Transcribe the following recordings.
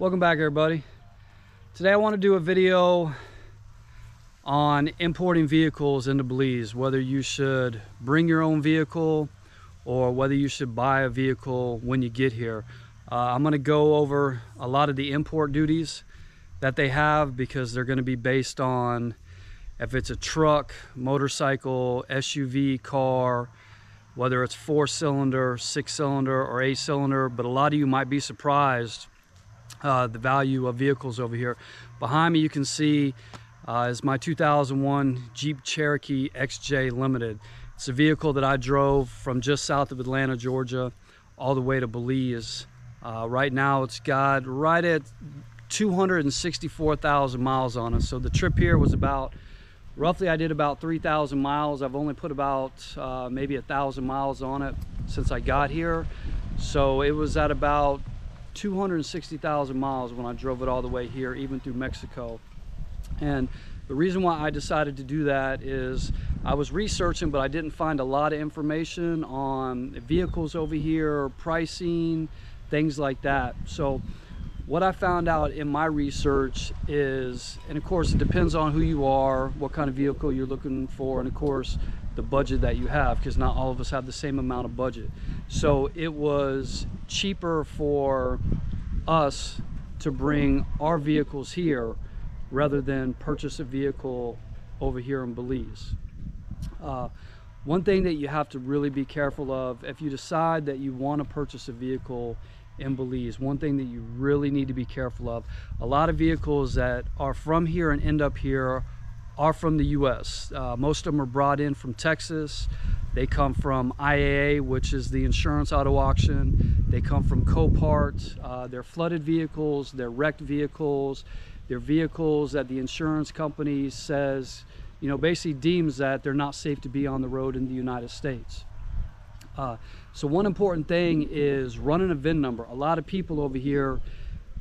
Welcome back, everybody. Today I want to do a video on importing vehicles into Belize, whether you should bring your own vehicle or whether you should buy a vehicle when you get here. I'm going to go over a lot of the import duties that they have because they're going to be based on if it's a truck, motorcycle, SUV, car, whether it's 4-cylinder, 6-cylinder, or 8-cylinder. But a lot of you might be surprised the value of vehicles over here. Behind me you can see is my 2001 Jeep Cherokee XJ Limited. It's a vehicle that I drove from just south of Atlanta, Georgia, all the way to Belize. Right now it's got right at 264,000 miles on it. So the trip here was about, roughly I did about 3,000 miles. I've only put about maybe 1,000 miles on it since I got here. So it was at about 260,000 miles when I drove it all the way here, even through Mexico. And the reason why I decided to do that is I was researching, but I didn't find a lot of information on vehicles over here, pricing, things like that. So what I found out in my research is, and of course it depends on who you are, what kind of vehicle you're looking for, and of course the budget that you have, because not all of us have the same amount of budget. So it was cheaper for us to bring our vehicles here rather than purchase a vehicle over here in Belize. One thing that you have to really be careful of, if you decide that you want to purchase a vehicle in Belize, one thing that you really need to be careful of, a lot of vehicles that are from here and end up here are from the US. Most of them are brought in from Texas. They come from IAA, which is the insurance auto auction. They come from Copart. They're flooded vehicles, they're wrecked vehicles, they're vehicles that the insurance company says, you know, basically deems that they're not safe to be on the road in the United States. So one important thing is running a VIN number. A lot of people over here,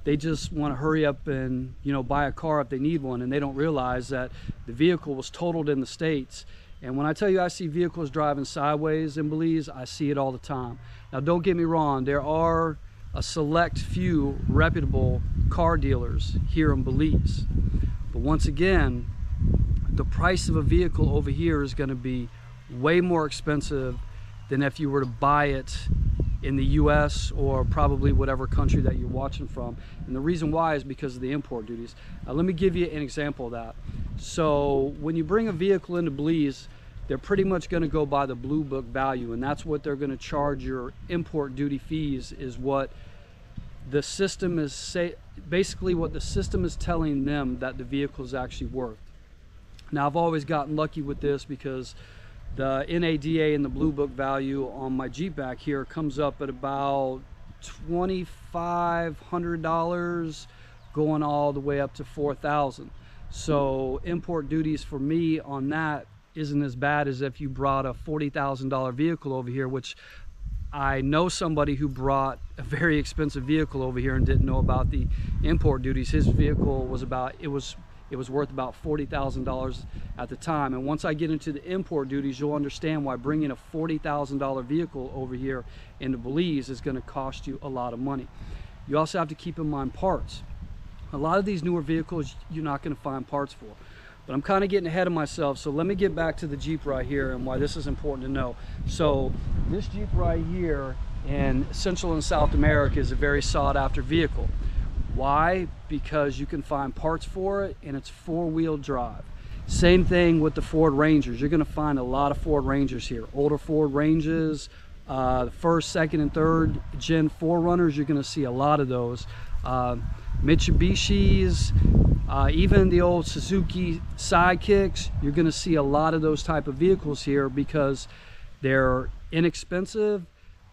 they just want to hurry up and, you know, buy a car if they need one, and they don't realize that the vehicle was totaled in the States. And when I tell you I see vehicles driving sideways in Belize, I see it all the time. Now don't get me wrong, there are a select few reputable car dealers here in Belize. But once again, the price of a vehicle over here is going to be way more expensive than if you were to buy it in the US or probably whatever country that you're watching from. And the reason why is because of the import duties. Let me give you an example of that. So when you bring a vehicle into Belize, they're pretty much going to go by the blue book value, and that's what they're going to charge your import duty fees, is what the system is basically what the system is telling them that the vehicle is actually worth. Now I've always gotten lucky with this because the NADA and the blue book value on my Jeep back here comes up at about $2,500 going all the way up to $4,000. So import duties for me on that isn't as bad as if you brought a $40,000 vehicle over here, which I know somebody who brought a very expensive vehicle over here and didn't know about the import duties. His vehicle was about, it was worth about $40,000 at the time. And once I get into the import duties, you'll understand why bringing a $40,000 vehicle over here into Belize is going to cost you a lot of money. You also have to keep in mind parts. A lot of these newer vehicles you're not going to find parts for. But I'm kind of getting ahead of myself, so let me get back to the Jeep right here and why this is important to know. So this Jeep right here in Central and South America is a very sought after vehicle. Why? Because you can find parts for it, and it's 4-wheel drive. Same thing with the Ford Rangers. You're going to find a lot of Ford Rangers here. Older Ford Rangers, the first, second, and third gen 4Runners, you're going to see a lot of those. Mitsubishis, even the old Suzuki Sidekicks, you're going to see a lot of those type of vehicles here because they're inexpensive,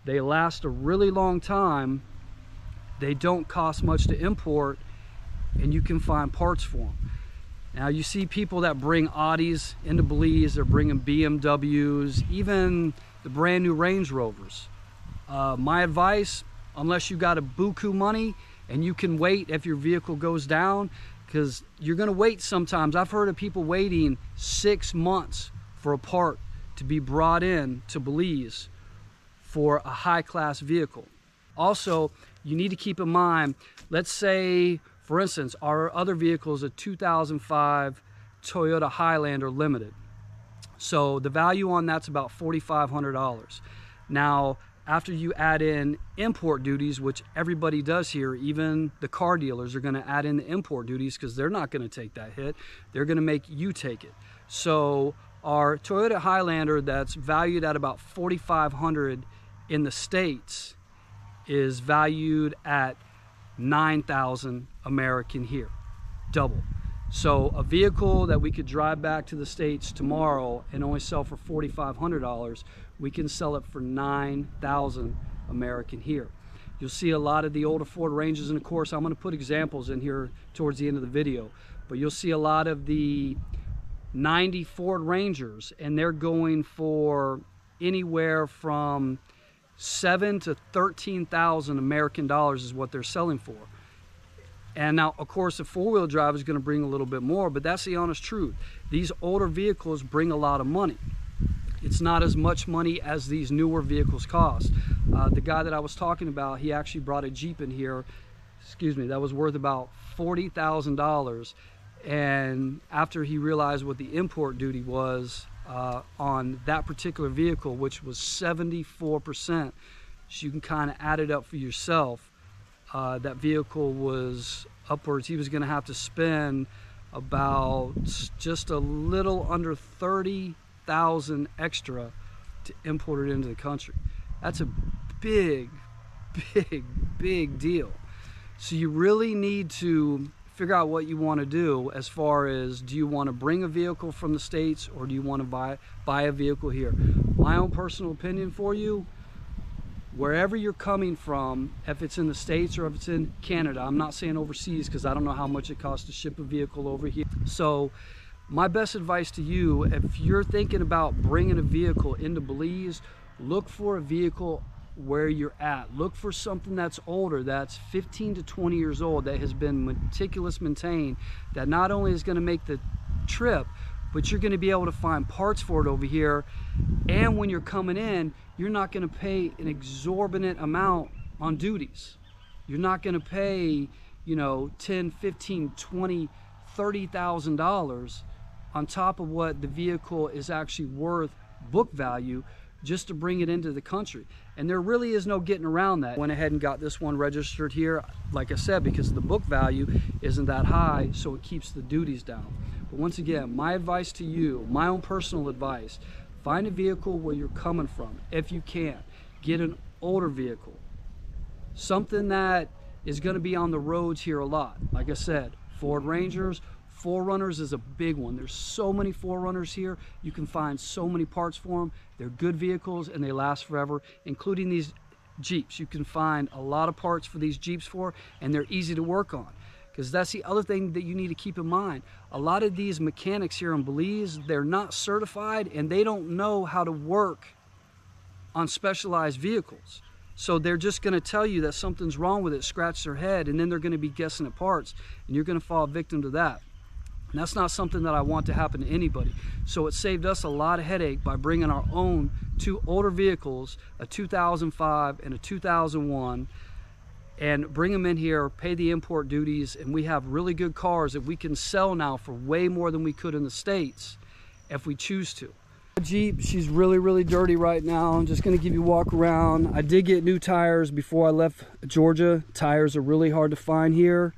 they last a really long time, they don't cost much to import, and you can find parts for them. Now you see people that bring Audis into Belize, they're bringing BMWs, even the brand new Range Rovers. My advice, unless you got a buku money and you can wait if your vehicle goes down, because you're going to wait sometimes. I've heard of people waiting 6 months for a part to be brought in to Belize for a high-class vehicle. Also, you need to keep in mind, let's say, for instance, our other vehicle is a 2005 Toyota Highlander Limited. So the value on that's about $4,500. Now, after you add in import duties, which everybody does here, even the car dealers are going to add in the import duties because they're not going to take that hit. They're going to make you take it. So our Toyota Highlander that's valued at about $4,500 in the States is valued at $9,000 American here, double. So a vehicle that we could drive back to the States tomorrow and only sell for $4,500, we can sell it for $9,000 American here. You'll see a lot of the older Ford Rangers, and of course I'm going to put examples in here towards the end of the video, but you'll see a lot of the 90 Ford Rangers, and they're going for anywhere from $7,000 to $13,000 American dollars is what they're selling for. And now, of course, a four-wheel drive is going to bring a little bit more, but that's the honest truth. These older vehicles bring a lot of money. It's not as much money as these newer vehicles cost. The guy that I was talking about, he actually brought a Jeep in here, that was worth about $40,000. And after he realized what the import duty was on that particular vehicle, which was 74%, so you can kind of add it up for yourself. That vehicle was upwards, he was going to have to spend about just a little under $30,000 extra to import it into the country. That's a big deal. So you really need to figure out what you want to do as far as, do you want to bring a vehicle from the States or do you want to buy a vehicle here? My own personal opinion for you, wherever you're coming from, if it's in the States or if it's in Canada, I'm not saying overseas because I don't know how much it costs to ship a vehicle over here. So my best advice to you, if you're thinking about bringing a vehicle into Belize, look for a vehicle where you're at. Look for something that's older, that's 15 to 20 years old, that has been meticulous maintained, that not only is going to make the trip, but you're going to be able to find parts for it over here. And when you're coming in, you're not going to pay an exorbitant amount on duties. You're not going to pay, you know, $10, $15, $20, $30,000 on top of what the vehicle is actually worth book value just to bring it into the country. And there really is no getting around that. Went ahead and got this one registered here, like I said, because the book value isn't that high, so it keeps the duties down. But once again, my advice to you, my own personal advice, find a vehicle where you're coming from. If you can, get an older vehicle, something that is going to be on the roads here a lot. Like I said, Ford Rangers, 4Runners is a big one. There's so many 4Runners here. You can find so many parts for them. They're good vehicles and they last forever, including these Jeeps. You can find a lot of parts for these Jeeps for, and they're easy to work on. Because that's the other thing that you need to keep in mind. A lot of these mechanics here in Belize, they're not certified and they don't know how to work on specialized vehicles. So they're just going to tell you that something's wrong with it, scratch their head, and then they're going to be guessing at parts, and you're going to fall victim to that. And that's not something that I want to happen to anybody. So it saved us a lot of headache by bringing our own two older vehicles, a 2005 and a 2001, and bring them in here, pay the import duties, and we have really good cars that we can sell now for way more than we could in the States if we choose to. Jeep, she's really dirty right now. I'm just going to give you a walk around. I did get new tires before I left Georgia. Tires are really hard to find here.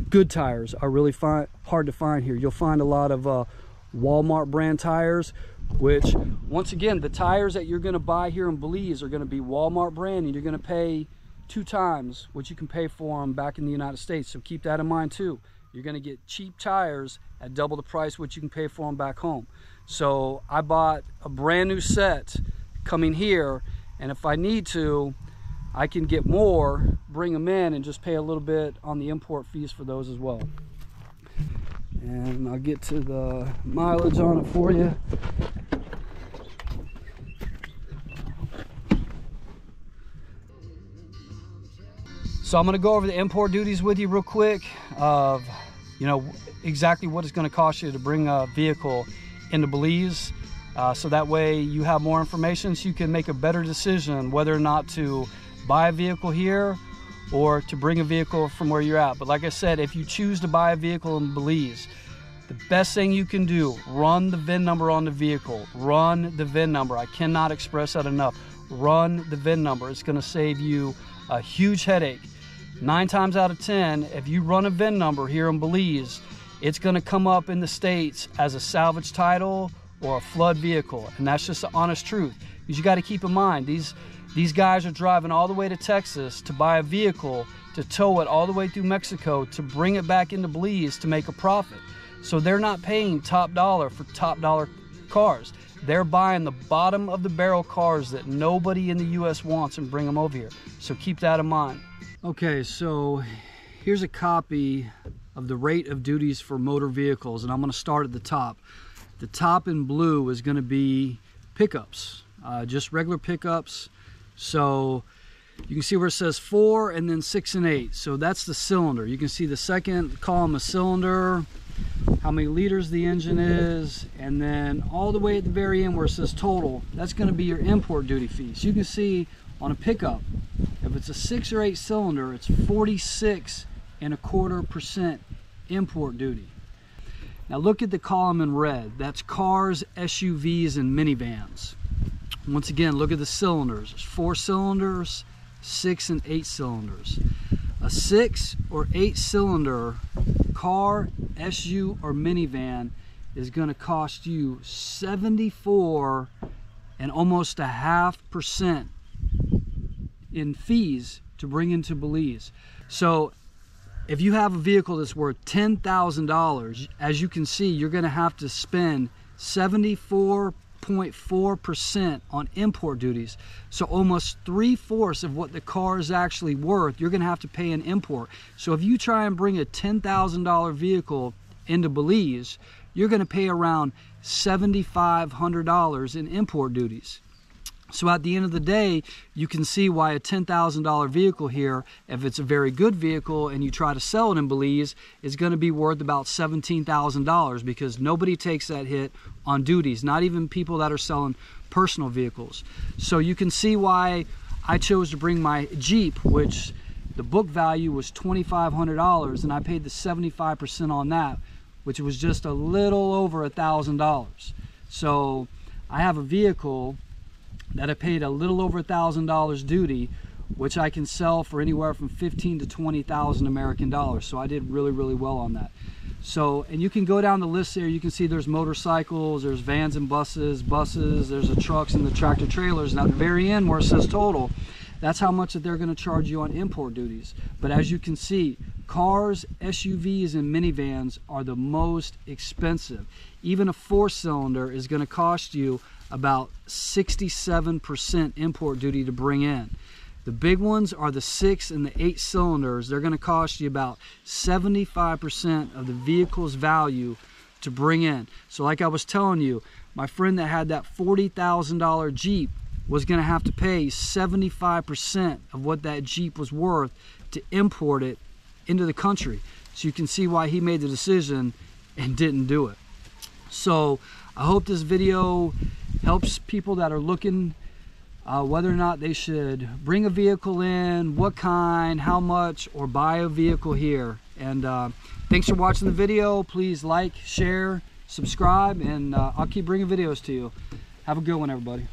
Good tires are really hard to find here. You'll find a lot of Walmart brand tires, which once again, the tires that you're going to buy here in Belize are going to be Walmart brand, and you're going to pay 2 times what you can pay for them back in the United States. So keep that in mind too. You're going to get cheap tires at double the price what you can pay for them back home. So I bought a brand new set coming here, and if I need to, I can get more, bring them in, and just pay a little bit on the import fees for those as well. And I'll get to the mileage on it for you. So I'm going to go over the import duties with you real quick of, you know, exactly what it's going to cost you to bring a vehicle into Belize. So that way you have more information so you can make a better decision whether or not to buy a vehicle here or to bring a vehicle from where you're at. But like I said, if you choose to buy a vehicle in Belize, the best thing you can do, run the VIN number on the vehicle. Run the VIN number. I cannot express that enough. Run the VIN number. It's going to save you a huge headache. 9 times out of 10, if you run a VIN number here in Belize, it's going to come up in the States as a salvage title or a flood vehicle. And that's just the honest truth. Because you got to keep in mind, these guys are driving all the way to Texas to buy a vehicle, to tow it all the way through Mexico, to bring it back into Belize to make a profit. So they're not paying top dollar for top dollar cars. They're buying the bottom of the barrel cars that nobody in the US wants and bring them over here. So keep that in mind. Okay, so here's a copy of the rate of duties for motor vehicles, and I'm going to start at the top. The top in blue is going to be pickups, just regular pickups. So you can see where it says 4 and then 6 and 8. So that's the cylinder. You can see the second column is cylinder, how many liters the engine is, and then all the way at the very end where it says total, that's going to be your import duty fee. So you can see on a pickup, if it's a 6 or 8 cylinder, it's 46.25% import duty. Now look at the column in red. That's cars, SUVs, and minivans. Once again, look at the cylinders. There's 4 cylinders, 6 and 8 cylinders. A 6 or 8 cylinder car, SU, or minivan is going to cost you 74 and almost 0.5% in fees to bring into Belize. So if you have a vehicle that's worth $10,000, as you can see, you're going to have to spend 74.4% on import duties. So almost 3/4 of what the car is actually worth, you're going to have to pay in import. So if you try and bring a $10,000 vehicle into Belize, you're going to pay around $7,500 in import duties. So at the end of the day, you can see why a $10,000 vehicle here, if it's a very good vehicle and you try to sell it in Belize, is going to be worth about $17,000, because nobody takes that hit on duties, not even people that are selling personal vehicles. So you can see why I chose to bring my Jeep, which the book value was $2,500, and I paid the 75% on that, which was just a little over $1,000. So I have a vehicle that I paid a little over $1,000 duty, which I can sell for anywhere from 15 to 20,000 American dollars. So I did really, really well on that. So, and you can go down the list there. You can see there's motorcycles, there's vans and buses, there's the trucks and the tractor trailers. And at the very end where it says total, that's how much that they're going to charge you on import duties. But as you can see, cars, SUVs, and minivans are the most expensive. Even a 4-cylinder is going to cost you about 67% import duty to bring in. The big ones are the 6 and the 8 cylinders. They're going to cost you about 75% of the vehicle's value to bring in. So like I was telling you, my friend that had that $40,000 Jeep was going to have to pay 75% of what that Jeep was worth to import it into the country. So you can see why he made the decision and didn't do it. So I hope this video helps people that are looking whether or not they should bring a vehicle in, what kind, how much, or buy a vehicle here. And thanks for watching the video. Please like, share, subscribe, and I'll keep bringing videos to you. Have a good one, everybody.